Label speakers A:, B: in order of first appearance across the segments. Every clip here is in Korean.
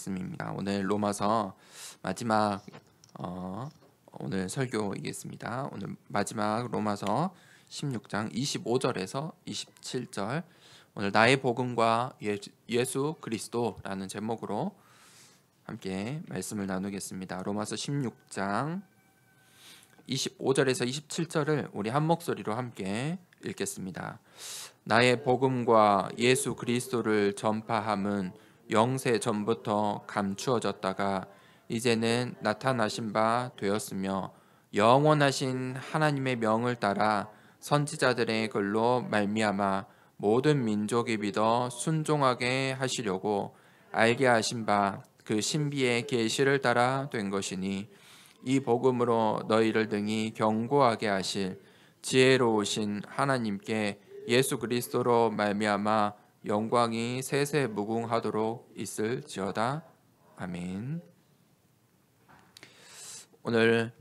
A: 말씀입니다. 오늘 로마서 마지막 오늘 설교이겠습니다. 오늘 마지막 로마서 16장 25절에서 27절, 오늘 나의 복음과 예수 그리스도라는 제목으로 함께 말씀을 나누겠습니다. 로마서 16장 25절에서 27절을 우리 한 목소리로 함께 읽겠습니다. 나의 복음과 예수 그리스도를 전파함은 영세 전부터 감추어졌다가 이제는 나타나신 바 되었으며, 영원하신 하나님의 명을 따라 선지자들의 글로 말미암아 모든 민족이 믿어 순종하게 하시려고 알게 하신 바 그 신비의 계시를 따라 된 것이니, 이 복음으로 너희를 등이 견고하게 하실 지혜로우신 하나님께 예수 그리스도로 말미암아 영광이 세세 무궁하도록 있을지어다. 아멘. 오늘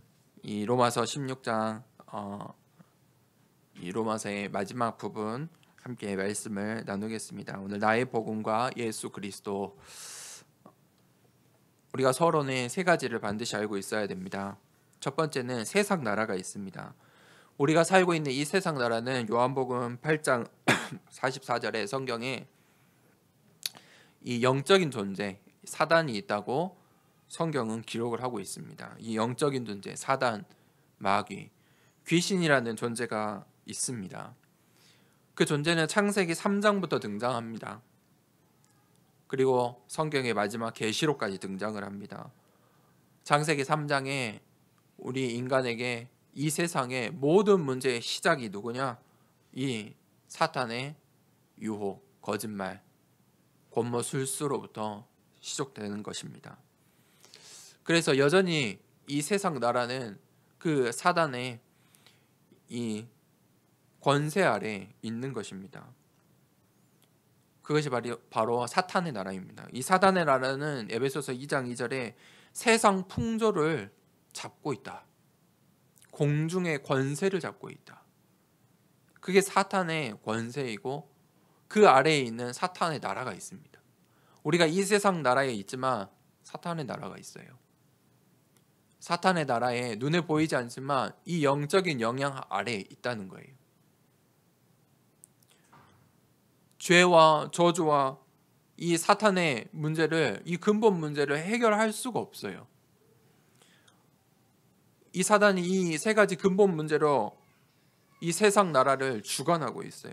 A: 이 로마서 16장 이 로마서의 마지막 부분 함께 말씀을 나누겠습니다. 오늘 나의 복음과 예수 그리스도, 우리가 서론에 세 가지를 반드시 알고 있어야 됩니다. 첫 번째는 세상 나라가 있습니다. 우리가 살고 있는 이 세상 나라는 요한복음 8장 44절에 성경에 이 영적인 존재, 사단이 있다고 성경은 기록을 하고 있습니다. 이 영적인 존재, 사단, 마귀, 귀신이라는 존재가 있습니다. 그 존재는 창세기 3장부터 등장합니다. 그리고 성경의 마지막 계시록까지 등장을 합니다. 창세기 3장에 우리 인간에게 이 세상의 모든 문제의 시작이 누구냐? 이 사탄의 유혹, 거짓말, 권모술수로부터 시작되는 것입니다. 그래서 여전히 이 세상 나라는 그 사단의 이 권세 아래 있는 것입니다. 그것이 바로 사탄의 나라입니다. 이 사탄의 나라는 에베소서 2장 2절에 세상 풍조를 잡고 있다. 공중의 권세를 잡고 있다. 그게 사탄의 권세이고, 그 아래에 있는 사탄의 나라가 있습니다. 우리가 이 세상 나라에 있지만 사탄의 나라가 있어요. 사탄의 나라에 눈에 보이지 않지만 이 영적인 영향 아래에 있다는 거예요. 죄와 저주와 이 사탄의 문제를, 이 근본 문제를 해결할 수가 없어요. 이 사단이 이 세 가지 근본 문제로 이 세상 나라를 주관하고 있어요.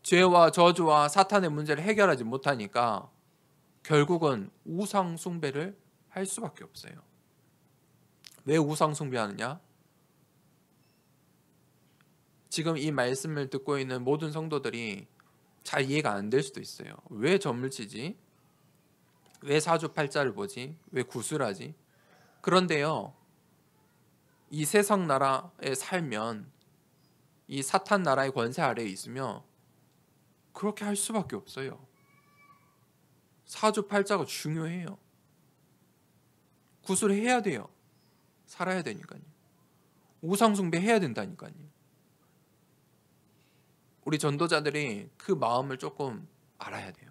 A: 죄와 저주와 사탄의 문제를 해결하지 못하니까 결국은 우상 숭배를 할 수밖에 없어요. 왜 우상 숭배하느냐? 지금 이 말씀을 듣고 있는 모든 성도들이 잘 이해가 안 될 수도 있어요. 왜 점을 치지? 왜 사주팔자를 보지? 왜 구슬하지? 그런데요, 이 세상 나라에 살면, 이 사탄 나라의 권세 아래에 있으면 그렇게 할 수밖에 없어요. 사주팔자가 중요해요. 구슬해야 돼요. 살아야 되니까요. 우상숭배 해야 된다니까요. 우리 전도자들이 그 마음을 조금 알아야 돼요.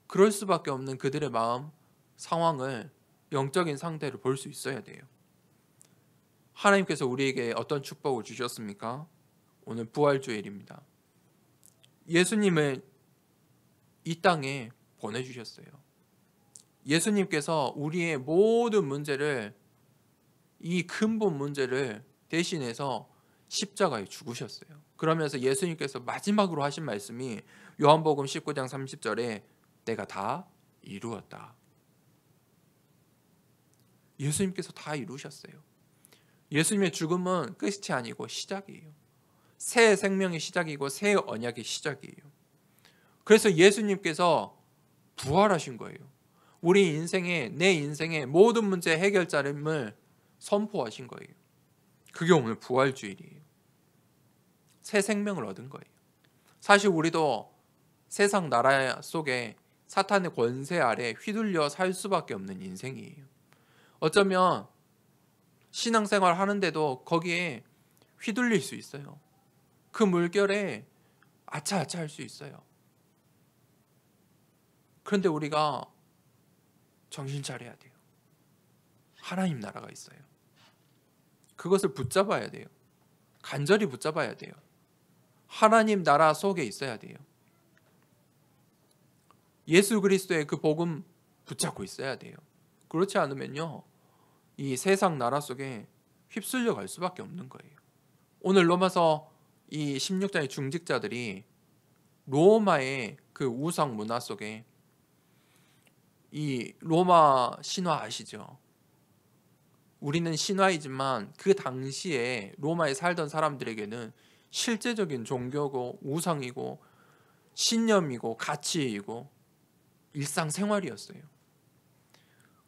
A: 그럴 수밖에 없는 그들의 마음, 상황을, 영적인 상태를 볼 수 있어야 돼요. 하나님께서 우리에게 어떤 축복을 주셨습니까? 오늘 부활주일입니다. 예수님을 이 땅에 보내주셨어요. 예수님께서 우리의 모든 문제를, 이 근본 문제를 대신해서 십자가에 죽으셨어요. 그러면서 예수님께서 마지막으로 하신 말씀이 요한복음 19장 30절에 내가 다 이루었다. 예수님께서 다 이루셨어요. 예수님의 죽음은 끝이 아니고 시작이에요. 새 생명의 시작이고 새 언약의 시작이에요. 그래서 예수님께서 부활하신 거예요. 우리 인생의, 내 인생의 모든 문제 해결자임을 선포하신 거예요. 그게 오늘 부활주일이에요. 새 생명을 얻은 거예요. 사실 우리도 세상 나라 속에 사탄의 권세 아래 휘둘려 살 수밖에 없는 인생이에요. 어쩌면 신앙생활 하는데도 거기에 휘둘릴 수 있어요. 그 물결에 아차아차 할 수 있어요. 그런데 우리가 정신 차려야 돼요. 하나님 나라가 있어요. 그것을 붙잡아야 돼요. 간절히 붙잡아야 돼요. 하나님 나라 속에 있어야 돼요. 예수 그리스도의 그 복음 붙잡고 있어야 돼요. 그렇지 않으면요, 이 세상 나라 속에 휩쓸려 갈 수밖에 없는 거예요. 오늘 로마서 이 16장의 중직자들이 로마의 그 우상 문화 속에, 이 로마 신화 아시죠? 우리는 신화이지만 그 당시에 로마에 살던 사람들에게는 실제적인 종교고 우상이고 신념이고 가치이고 일상생활이었어요.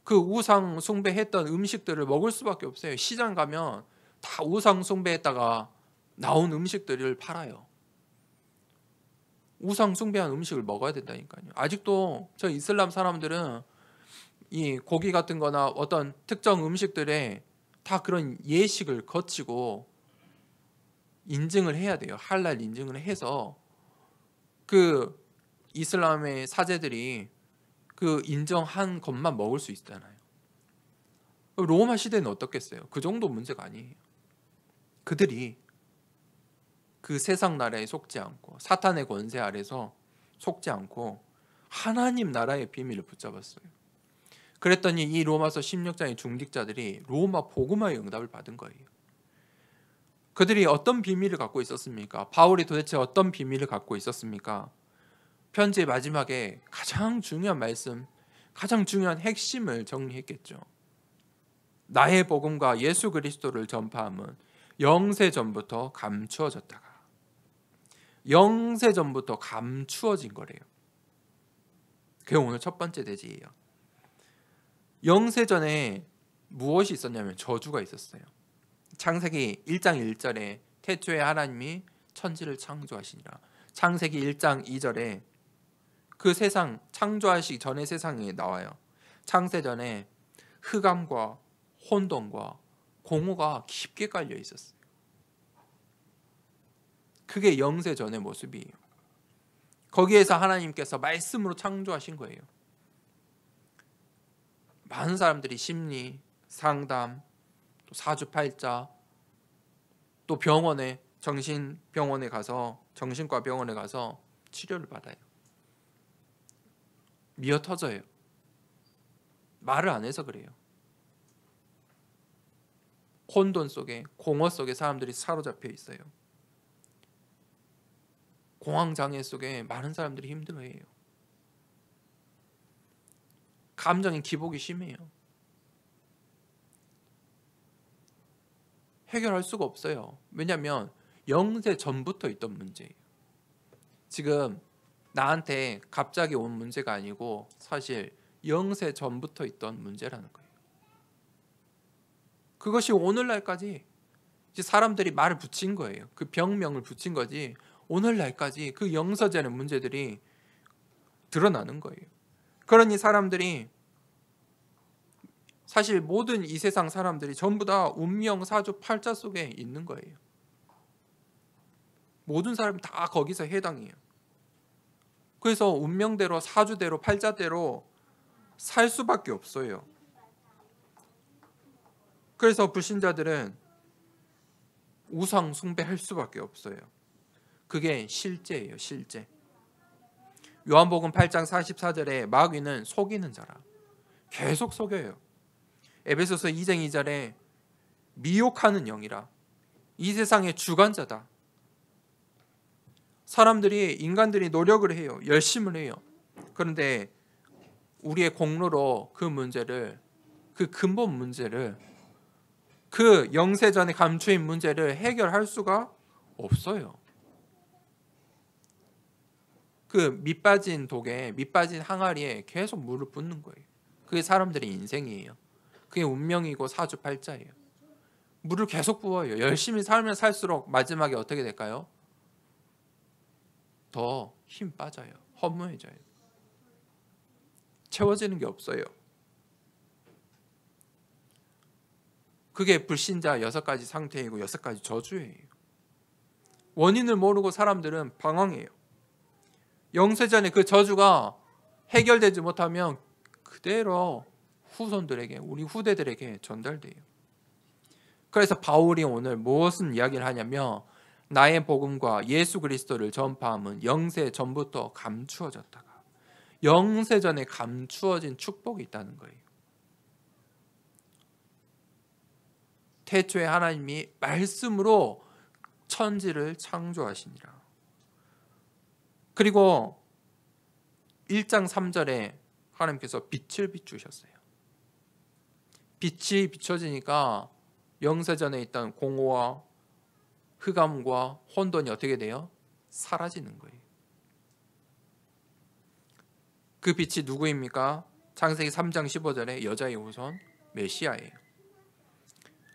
A: 그 우상 숭배했던 음식들을 먹을 수밖에 없어요. 시장 가면 다 우상 숭배했다가 나온 음식들을 팔아요. 우상 숭배한 음식을 먹어야 된다니까요. 아직도 저 이슬람 사람들은 이 고기 같은 거나 어떤 특정 음식들에 다 그런 예식을 거치고 인증을 해야 돼요. 할랄 인증을 해서 그 이슬람의 사제들이 그 인정한 것만 먹을 수 있잖아요. 로마 시대는 어떻겠어요? 그 정도 문제가 아니에요. 그들이 그 세상 나라에 속지 않고 사탄의 권세 아래서 속지 않고 하나님 나라의 비밀을 붙잡았어요. 그랬더니 이 로마서 16장의 중직자들이 로마 복음화의 응답을 받은 거예요. 그들이 어떤 비밀을 갖고 있었습니까? 바울이 도대체 어떤 비밀을 갖고 있었습니까? 편지의 마지막에 가장 중요한 말씀, 가장 중요한 핵심을 정리했겠죠. 나의 복음과 예수 그리스도를 전파함은 영세전부터 감추어졌다가 영세전부터 감추어진 거래요. 그게 오늘 첫 번째 대지예요. 영세전에 무엇이 있었냐면 저주가 있었어요. 창세기 1장 1절에 태초에 하나님이 천지를 창조하시니라. 창세기 1장 2절에 그 세상 창조하시기 전의 세상에 나와요. 창세전에 흑암과 혼돈과 공허가 깊게 깔려 있었어요. 그게 영세전의 모습이에요. 거기에서 하나님께서 말씀으로 창조하신 거예요. 많은 사람들이 심리, 상담, 또 사주팔자, 또 병원에, 정신병원에 가서, 정신과 병원에 가서 치료를 받아요. 미어 터져요. 말을 안 해서 그래요. 혼돈 속에, 공허 속에 사람들이 사로잡혀 있어요. 공황장애 속에 많은 사람들이 힘들어해요. 감정의 기복이 심해요. 해결할 수가 없어요. 왜냐하면 영세 전부터 있던 문제예요. 지금 나한테 갑자기 온 문제가 아니고 사실 영세 전부터 있던 문제라는 거예요. 그것이 오늘날까지 이제 사람들이 말을 붙인 거예요. 그 병명을 붙인 거지 오늘날까지 그 영서되는 문제들이 드러나는 거예요. 그러니 사람들이 사실 모든 이 세상 사람들이 전부 다 운명, 사주, 팔자 속에 있는 거예요. 모든 사람이 다 거기서 해당해요. 그래서 운명대로, 사주대로, 팔자대로 살 수밖에 없어요. 그래서 불신자들은 우상 숭배할 수밖에 없어요. 그게 실제예요, 실제. 요한복음 8장 44절에 마귀는 속이는 자라. 계속 속여요. 에베소서 2장 2절에 미혹하는 영이라. 이 세상의 주관자다. 사람들이, 인간들이 노력을 해요. 열심을 해요. 그런데 우리의 공로로 그 문제를, 그 근본 문제를, 그 영세전에 감추인 문제를 해결할 수가 없어요. 그 밑빠진 독에, 밑빠진 항아리에 계속 물을 붓는 거예요. 그게 사람들의 인생이에요. 그게 운명이고 사주팔자예요. 물을 계속 부어요. 열심히 살면 살수록 마지막에 어떻게 될까요? 더 힘 빠져요. 허무해져요. 채워지는 게 없어요. 그게 불신자 6가지 상태이고 6가지 저주예요. 원인을 모르고 사람들은 방황해요. 영세전에 그 저주가 해결되지 못하면 그대로 후손들에게, 우리 후대들에게 전달돼요. 그래서 바울이 오늘 무엇을 이야기를 하냐면 나의 복음과 예수 그리스도를 전파함은 영세 전부터 감추어졌다가 영세 전에 감추어진 축복이 있다는 거예요. 태초에 하나님이 말씀으로 천지를 창조하시니라. 그리고 1장 3절에 하나님께서 빛을 비추셨어요. 빛이 비춰지니까 영세전에 있던 공허와 흑암과 혼돈이 어떻게 돼요? 사라지는 거예요. 그 빛이 누구입니까? 창세기 3장 15절에 여자의 후손 메시아예요.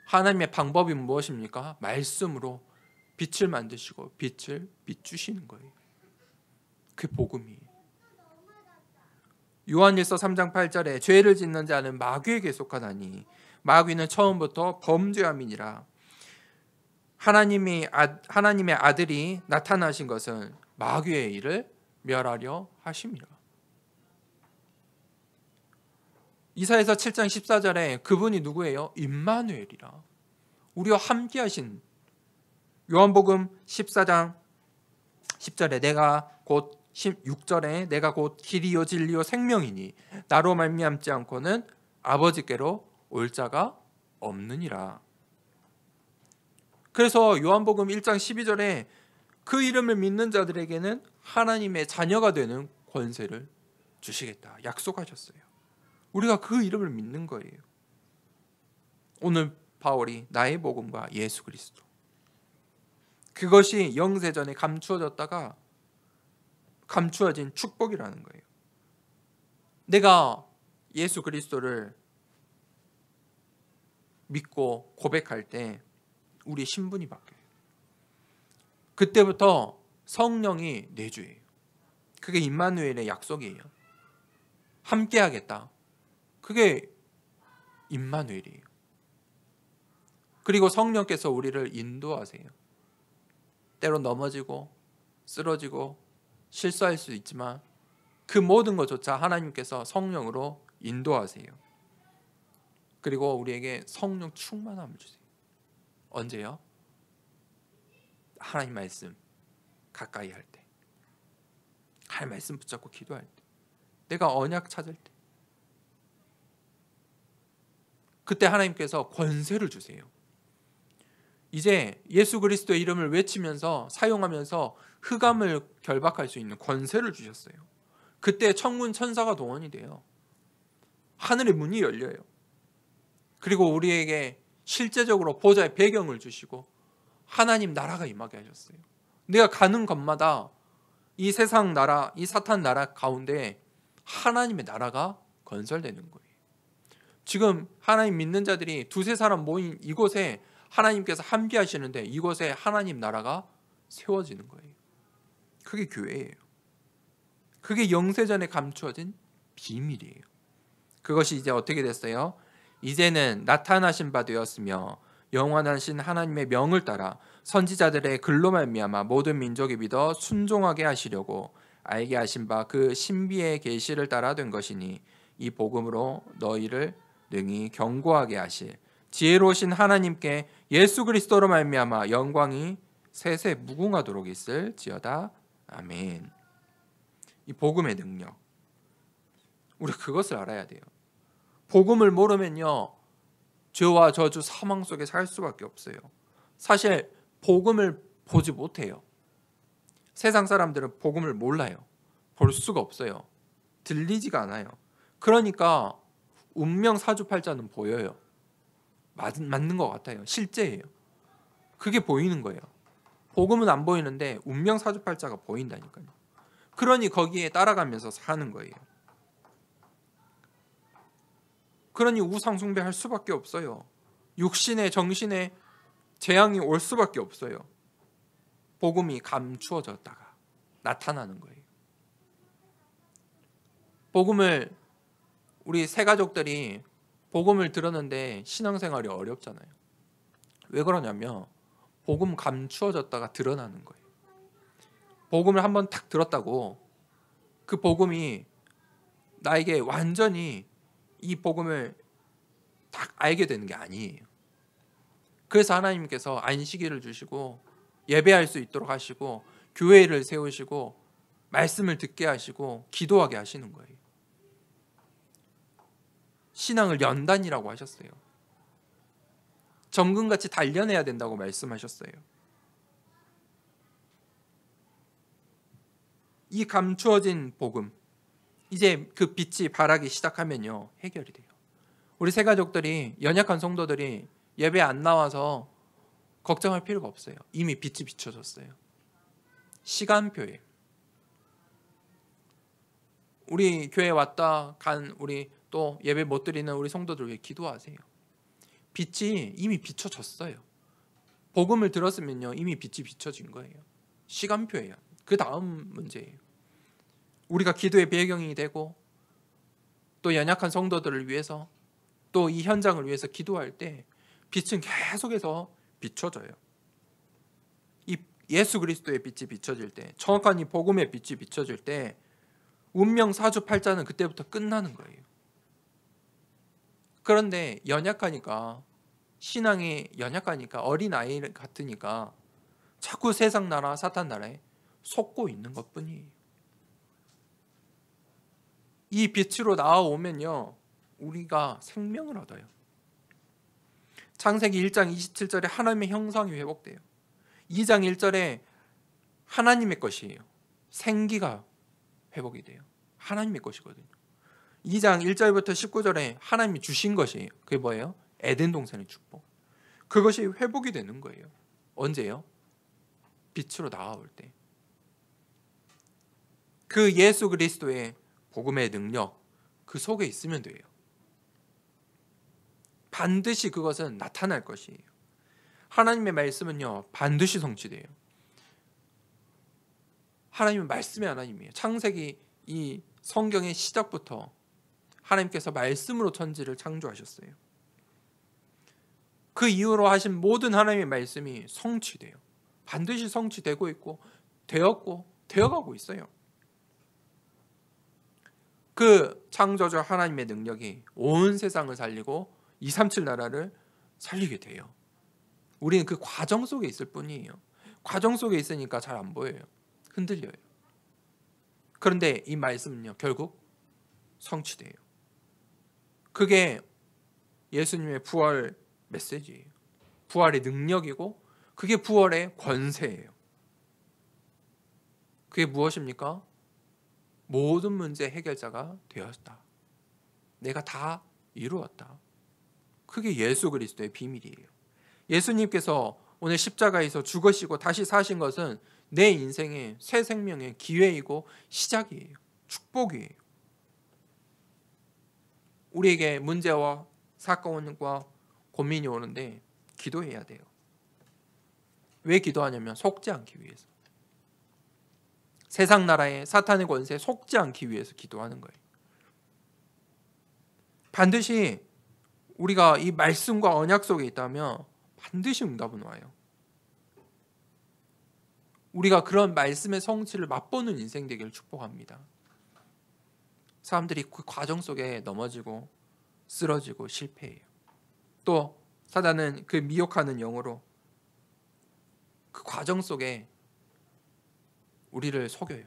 A: 하나님의 방법이 무엇입니까? 말씀으로 빛을 만드시고 빛을 비추시는 거예요. 그 복음이. 요한일서 3장 8절에 죄를 짓는 자는 마귀에게 속하나니 마귀는 처음부터 범죄함이니라. 하나님의 아들이 나타나신 것은 마귀의 일을 멸하려 하심이라. 이사야서 7장 14절에 그분이 누구예요? 임마누엘이라. 우리와 함께 하신. 요한복음 14장 10절에 내가 곧 16절에 내가 곧 길이요 진리요 생명이니 나로 말미암지 않고는 아버지께로 올 자가 없느니라. 그래서 요한복음 1장 12절에 그 이름을 믿는 자들에게는 하나님의 자녀가 되는 권세를 주시겠다 약속하셨어요. 우리가 그 이름을 믿는 거예요. 오늘 바울이 나의 복음과 예수 그리스도, 그것이 영세전에 감추어졌다가 감추어진 축복이라는 거예요. 내가 예수 그리스도를 믿고 고백할 때 우리 신분이 바뀌어요. 그때부터 성령이 내주예요. 그게 임마누엘의 약속이에요. 함께 하겠다. 그게 임마누엘이에요. 그리고 성령께서 우리를 인도하세요. 때로 넘어지고 쓰러지고 실수할 수 있지만 그 모든 것조차 하나님께서 성령으로 인도하세요. 그리고 우리에게 성령 충만함을 주세요. 언제요? 하나님 말씀 가까이 할 때, 하나님 말씀 붙잡고 기도할 때, 내가 언약 찾을 때, 그때 하나님께서 권세를 주세요. 이제 예수 그리스도의 이름을 외치면서 사용하면서 흑암을 결박할 수 있는 권세를 주셨어요. 그때 천군 천사가 동원이 돼요. 하늘의 문이 열려요. 그리고 우리에게 실제적으로 보좌의 배경을 주시고 하나님 나라가 임하게 하셨어요. 내가 가는 곳마다 이 세상 나라, 이 사탄 나라 가운데 하나님의 나라가 건설되는 거예요. 지금 하나님 믿는 자들이 두세 사람 모인 이곳에 하나님께서 함께 하시는데 이곳에 하나님 나라가 세워지는 거예요. 그게 교회예요. 그게 영세전에 감추어진 비밀이에요. 그것이 이제 어떻게 됐어요? 이제는 나타나신 바 되었으며 영원하신 하나님의 명을 따라 선지자들의 글로 말미암아 모든 민족이 믿어 순종하게 하시려고 알게 하신 바 그 신비의 계시를 따라 된 것이니 이 복음으로 너희를 능히 경고하게 하실 지혜로우신 하나님께 예수 그리스도로 말미암아 영광이 세세 무궁하도록 있을지어다. 아멘. 이 복음의 능력, 우리 그것을 알아야 돼요. 복음을 모르면요 죄와 저주 사망 속에 살 수밖에 없어요. 사실 복음을 보지 못해요. 세상 사람들은 복음을 몰라요. 볼 수가 없어요. 들리지가 않아요. 그러니까 운명 사주팔자는 보여요. 맞는 것 같아요. 실제예요. 그게 보이는 거예요. 복음은 안 보이는데 운명 사주팔자가 보인다니까요. 그러니 거기에 따라가면서 사는 거예요. 그러니 우상 숭배할 수밖에 없어요. 육신의 정신의 재앙이 올 수밖에 없어요. 복음이 감추어졌다가 나타나는 거예요. 복음을 우리 새 가족들이 복음을 들었는데 신앙생활이 어렵잖아요. 왜 그러냐면 복음 감추어졌다가 드러나는 거예요. 복음을 한번 탁 들었다고 그 복음이 나에게 완전히 이 복음을 딱 알게 되는 게 아니에요. 그래서 하나님께서 안식일을 주시고 예배할 수 있도록 하시고 교회를 세우시고 말씀을 듣게 하시고 기도하게 하시는 거예요. 신앙을 연단이라고 하셨어요. 점금같이 단련해야 된다고 말씀하셨어요. 이 감추어진 복음, 이제 그 빛이 발하기 시작하면요, 해결이 돼요. 우리 새 가족들이, 연약한 성도들이 예배 안 나와서 걱정할 필요가 없어요. 이미 빛이 비춰졌어요. 시간표에 우리 교회 왔다 간 우리 또 예배 못 드리는 우리 성도들 위해 기도하세요. 빛이 이미 비춰졌어요. 복음을 들었으면요, 이미 빛이 비춰진 거예요. 시간표예요. 그 다음 문제예요. 우리가 기도의 배경이 되고 또 연약한 성도들을 위해서 또 이 현장을 위해서 기도할 때 빛은 계속해서 비춰져요. 이 예수 그리스도의 빛이 비춰질 때, 정확한 이 복음의 빛이 비춰질 때 운명 사주팔자는 그때부터 끝나는 거예요. 그런데 연약하니까, 신앙이 연약하니까, 어린아이 같으니까 자꾸 세상 나라 사탄 나라에 속고 있는 것뿐이에요. 이 빛으로 나아오면요, 우리가 생명을 얻어요. 창세기 1장 27절에 하나님의 형상이 회복돼요. 2장 1절에 하나님의 것이에요. 생기가 회복이 돼요. 하나님의 것이거든요. 2장 1절부터 19절에 하나님이 주신 것이에요. 그게 뭐예요? 에덴 동산의 축복. 그것이 회복이 되는 거예요. 언제요? 빛으로 나아올 때. 그 예수 그리스도의 복음의 능력, 그 속에 있으면 돼요. 반드시 그것은 나타날 것이에요. 하나님의 말씀은요, 반드시 성취돼요. 하나님은 말씀의 하나님이에요. 창세기 이 성경의 시작부터 하나님께서 말씀으로 천지를 창조하셨어요. 그 이후로 하신 모든 하나님의 말씀이 성취돼요. 반드시 성취되고 있고 되었고 되어가고 있어요. 그 창조주 하나님의 능력이 온 세상을 살리고 237 나라를 살리게 돼요. 우리는 그 과정 속에 있을 뿐이에요. 과정 속에 있으니까 잘 안 보여요. 흔들려요. 그런데 이 말씀은요, 결국 성취돼요. 그게 예수님의 부활 메시지예요. 부활의 능력이고 그게 부활의 권세예요. 그게 무엇입니까? 모든 문제 해결자가 되었다. 내가 다 이루었다. 그게 예수 그리스도의 비밀이에요. 예수님께서 오늘 십자가에서 죽으시고 다시 사신 것은 내 인생의 새 생명의 기회이고 시작이에요. 축복이에요. 우리에게 문제와 사건과 고민이 오는데 기도해야 돼요. 왜 기도하냐면 속지 않기 위해서. 세상 나라의 사탄의 권세에 속지 않기 위해서 기도하는 거예요. 반드시 우리가 이 말씀과 언약 속에 있다면 반드시 응답은 와요. 우리가 그런 말씀의 성취를 맛보는 인생 되기를 축복합니다. 사람들이 그 과정 속에 넘어지고 쓰러지고 실패해요. 또 사단은 그 미혹하는 영으로 그 과정 속에 우리를 속여요.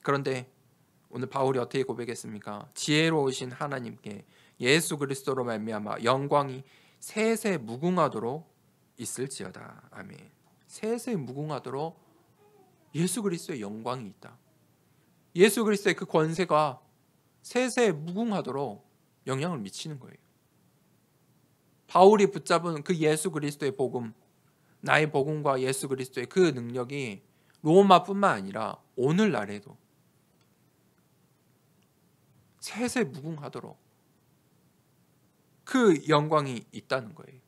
A: 그런데 오늘 바울이 어떻게 고백했습니까? 지혜로우신 하나님께 예수 그리스도로 말미암아 영광이 세세 무궁하도록 있을지어다. 아멘. 세세 무궁하도록 예수 그리스도의 영광이 있다. 예수 그리스도의 그 권세가 세세 무궁하도록 영향을 미치는 거예요. 바울이 붙잡은 그 예수 그리스도의 복음, 나의 복음과 예수 그리스도의 그 능력이 로마뿐만 아니라 오늘날에도 세세 무궁하도록 그 영광이 있다는 거예요.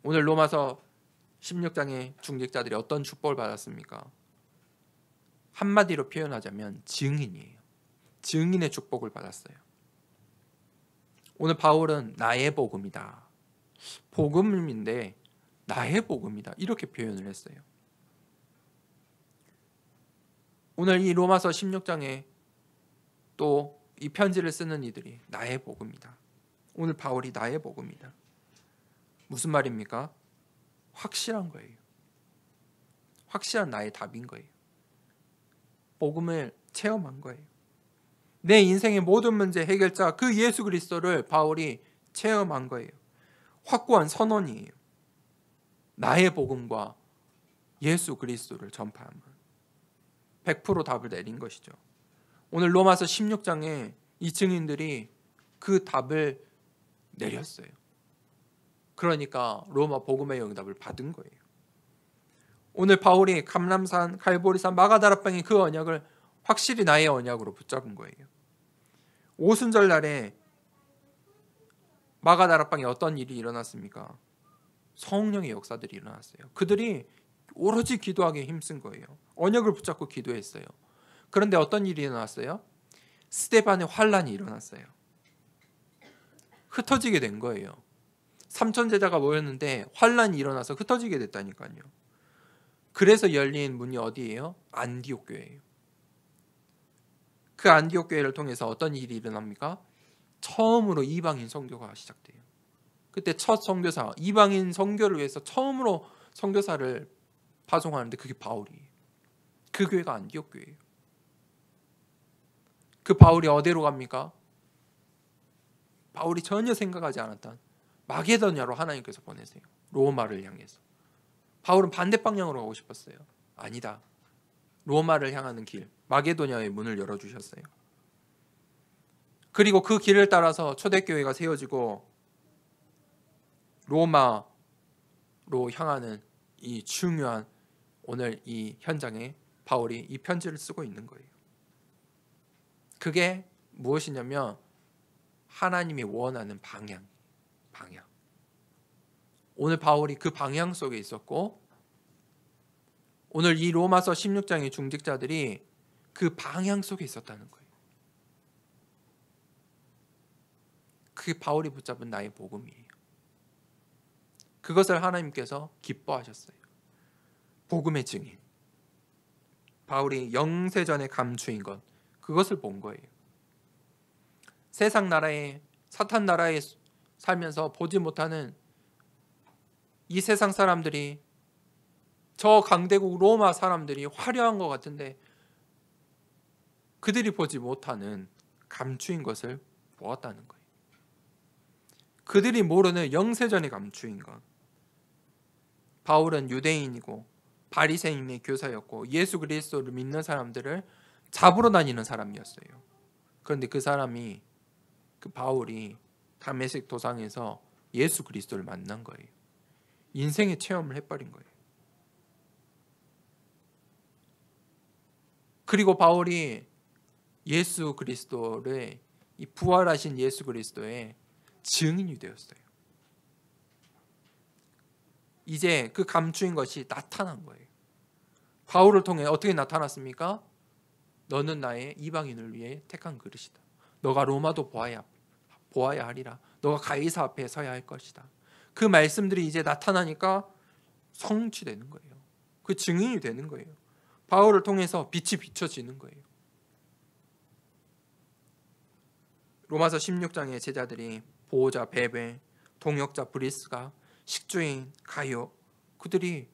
A: 오늘 로마서 16장의 중직자들이 어떤 축복을 받았습니까? 한마디로 표현하자면 증인이에요. 증인의 축복을 받았어요. 오늘 바울은 나의 복음이다. 복음인데 나의 복음이다. 이렇게 표현을 했어요. 오늘 이 로마서 16장에 또 이 편지를 쓰는 이들이 나의 복음이다. 오늘 바울이 나의 복음이다. 무슨 말입니까? 확실한 거예요. 확실한 나의 답인 거예요. 복음을 체험한 거예요. 내 인생의 모든 문제 해결자 그 예수 그리스도를 바울이 체험한 거예요. 확고한 선언이에요. 나의 복음과 예수 그리스도를 전파하면 100% 답을 내린 것이죠. 오늘 로마서 16장에 이 증인들이 그 답을 내렸어요. 그러니까 로마 복음의 응답을 받은 거예요. 오늘 바울이 감람산, 갈보리산, 마가다락방의 그 언약을 확실히 나의 언약으로 붙잡은 거예요. 오순절 날에 마가다락방에 어떤 일이 일어났습니까? 성령의 역사들이 일어났어요. 그들이 오로지 기도하기에 힘쓴 거예요. 언약을 붙잡고 기도했어요. 그런데 어떤 일이 일어났어요? 스데반의 환란이 일어났어요. 흩어지게 된 거예요. 3천 제자가 모였는데 환란이 일어나서 흩어지게 됐다니까요. 그래서 열린 문이 어디예요? 안디옥 교회예요. 그 안디옥 교회를 통해서 어떤 일이 일어납니까? 처음으로 이방인 선교가 시작돼요. 그때 첫 선교사, 이방인 선교를 위해서 처음으로 선교사를 파송하는데 그게 바울이에요. 그 교회가 안디옥 교회예요. 그 바울이 어디로 갑니까? 바울이 전혀 생각하지 않았던 마게도냐로 하나님께서 보내세요. 로마를 향해서. 바울은 반대 방향으로 가고 싶었어요. 아니다. 로마를 향하는 길, 마게도냐의 문을 열어주셨어요. 그리고 그 길을 따라서 초대교회가 세워지고 로마로 향하는 이 중요한 오늘 이 현장에 바울이 이 편지를 쓰고 있는 거예요. 그게 무엇이냐면 하나님이 원하는 방향. 오늘 바울이 그 방향 속에 있었고 오늘 이 로마서 16장의 중직자들이 그 방향 속에 있었다는 거예요. 그게 바울이 붙잡은 나의 복음이에요. 그것을 하나님께서 기뻐하셨어요. 복음의 증인. 바울이 영세전에 감추인 것, 그것을 본 거예요. 세상 나라에, 사탄 나라에 살면서 보지 못하는 이 세상 사람들이, 저 강대국 로마 사람들이 화려한 것 같은데 그들이 보지 못하는 감추인 것을 보았다는 거예요. 그들이 모르는 영세전에 감추인 것. 바울은 유대인이고 바리새인의 교사였고 예수 그리스도를 믿는 사람들을 잡으러 다니는 사람이었어요. 그런데 그 사람이, 그 바울이 다메섹 도상에서 예수 그리스도를 만난 거예요. 인생의 체험을 해버린 거예요. 그리고 바울이 예수 그리스도를, 이 부활하신 예수 그리스도의 증인이 되었어요. 이제 그 감추인 것이 나타난 거예요. 바울을 통해 어떻게 나타났습니까? 너는 나의 이방인을 위해 택한 그릇이다. 너가 로마도 보아야 하리라. 너가 가이사 앞에 서야 할 것이다. 그 말씀들이 이제 나타나니까 성취되는 거예요. 그 증인이 되는 거예요. 바울을 통해서 빛이 비춰지는 거예요. 로마서 16장의 제자들이 보호자 베베, 동역자 브리스가, 식주인 가요, 그들이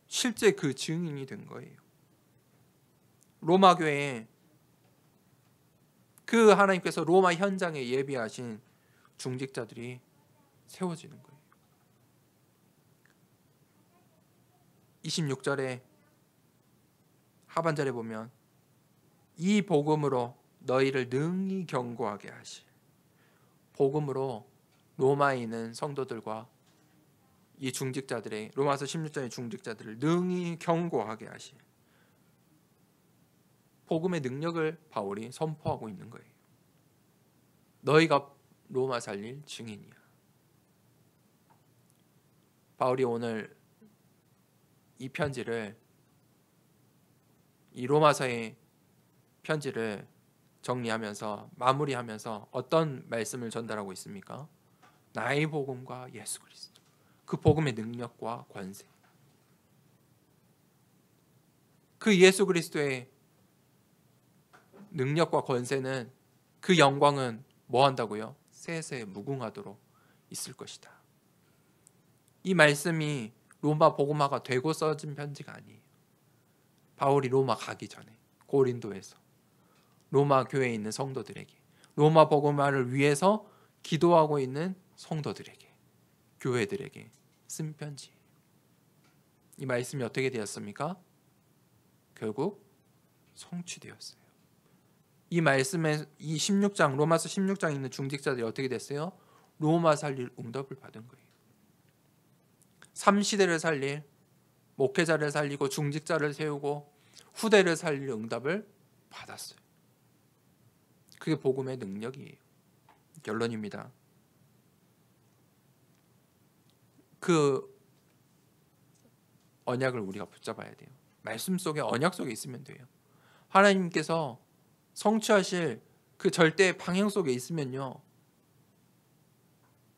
A: 실제 그 증인이 된 거예요. 로마 교회에 그 하나님께서 로마 현장에 예비하신 중직자들이 세워지는 거예요. 26절에 하반절에 보면 이 복음으로 너희를 능히 경고하게 하시. 복음으로 로마에 있는 성도들과 이 중직자들의, 로마서 16장의 중직자들을 능히 경고하게 하시. 복음의 능력을 바울이 선포하고 있는 거예요. 너희가 로마 살릴 증인이야. 바울이 오늘 이 편지를, 이 로마서의 편지를 정리하면서 마무리하면서 어떤 말씀을 전달하고 있습니까? 나의 복음과 예수 그리스도, 그 복음의 능력과 권세, 그 예수 그리스도의 능력과 권세는 그 영광은 뭐 한다고요? 세세 무궁하도록 있을 것이다. 이 말씀이 로마 복음화가 되고 써진 편지가 아니에요. 바울이 로마 가기 전에 고린도에서 로마 교회에 있는 성도들에게, 로마 복음화를 위해서 기도하고 있는 성도들에게, 교회들에게 쓴 편지예요. 이 말씀이 어떻게 되었습니까? 결국 성취되었어요. 이 말씀에 이 16장 로마서 16장에 있는 중직자들이 어떻게 됐어요? 로마 살릴 응답을 받은 거예요. 3시대를 살릴 목회자를 살리고 중직자를 세우고 후대를 살릴 응답을 받았어요. 그게 복음의 능력이에요. 결론입니다. 그 언약을 우리가 붙잡아야 돼요. 말씀 속에 언약 속에 있으면 돼요. 하나님께서 성취하실 그 절대 방향 속에 있으면요,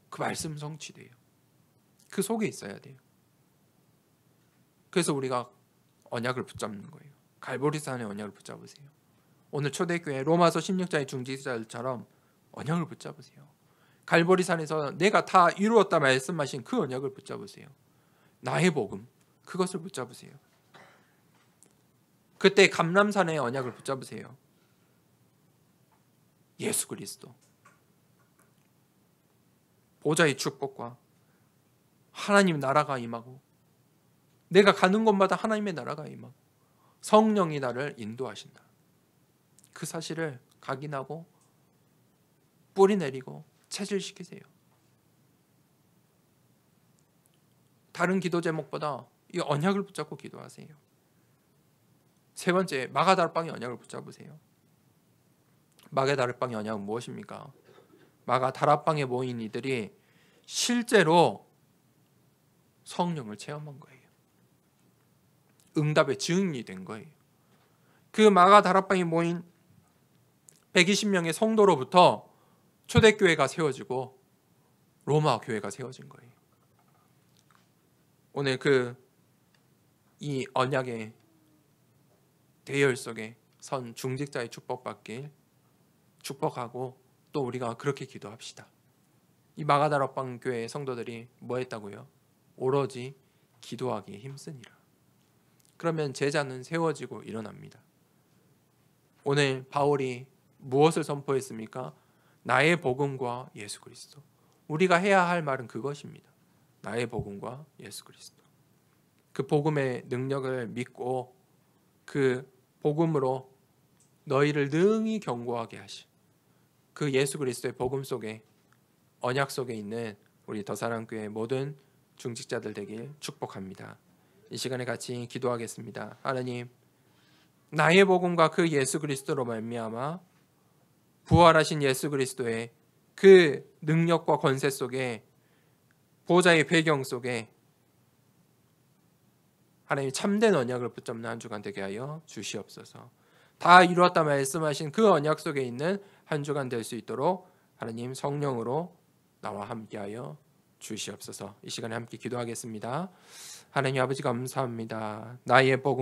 A: 그 말씀 성취돼요. 그 속에 있어야 돼요. 그래서 우리가 언약을 붙잡는 거예요. 갈보리산의 언약을 붙잡으세요. 오늘 초대교회 로마서 16장의 중직자들처럼 언약을 붙잡으세요. 갈보리산에서 내가 다 이루었다 말씀하신 그 언약을 붙잡으세요. 나의 복음, 그것을 붙잡으세요. 그때 감람산의 언약을 붙잡으세요. 예수 그리스도, 보좌의 축복과 하나님 나라가 임하고, 내가 가는 곳마다 하나님의 나라가 임하고 성령이 나를 인도하신다. 그 사실을 각인하고 뿌리 내리고 체질시키세요. 다른 기도 제목보다 이 언약을 붙잡고 기도하세요. 세 번째, 마가다락방의 언약을 붙잡으세요. 마가다락방의 언약은 무엇입니까? 마가다락방에 모인 이들이 실제로 성령을 체험한 거예요. 응답의 증인이 된 거예요. 그 마가다락방에 모인 120명의 성도로부터 초대교회가 세워지고 로마 교회가 세워진 거예요. 오늘 이 언약의 대열 속에 선 중직자의 축복받길 축복하고, 또 우리가 그렇게 기도합시다. 이 마가다락방 교회 성도들이 뭐 했다고요? 오로지 기도하기에 힘쓰니라. 그러면 제자는 세워지고 일어납니다. 오늘 바울이 무엇을 선포했습니까? 나의 복음과 예수 그리스도. 우리가 해야 할 말은 그것입니다. 나의 복음과 예수 그리스도. 그 복음의 능력을 믿고 그 복음으로 너희를 능히 견고하게 하시, 그 예수 그리스도의 복음 속에, 언약 속에 있는 우리 더사랑교회 모든 중직자들 되길 축복합니다. 이 시간에 같이 기도하겠습니다. 하나님, 나의 복음과 그 예수 그리스도로 말미암아 부활하신 예수 그리스도의 그 능력과 권세 속에, 보좌의 배경 속에 하나님 참된 언약을 붙잡는 한 주간 되게 하여 주시옵소서. 다 이루었다 말씀하신 그 언약 속에 있는 한 주간 될 수 있도록 하나님 성령으로 나와 함께하여 주시옵소서. 이 시간에 함께 기도하겠습니다. 하나님 아버지 감사합니다. 나의 복음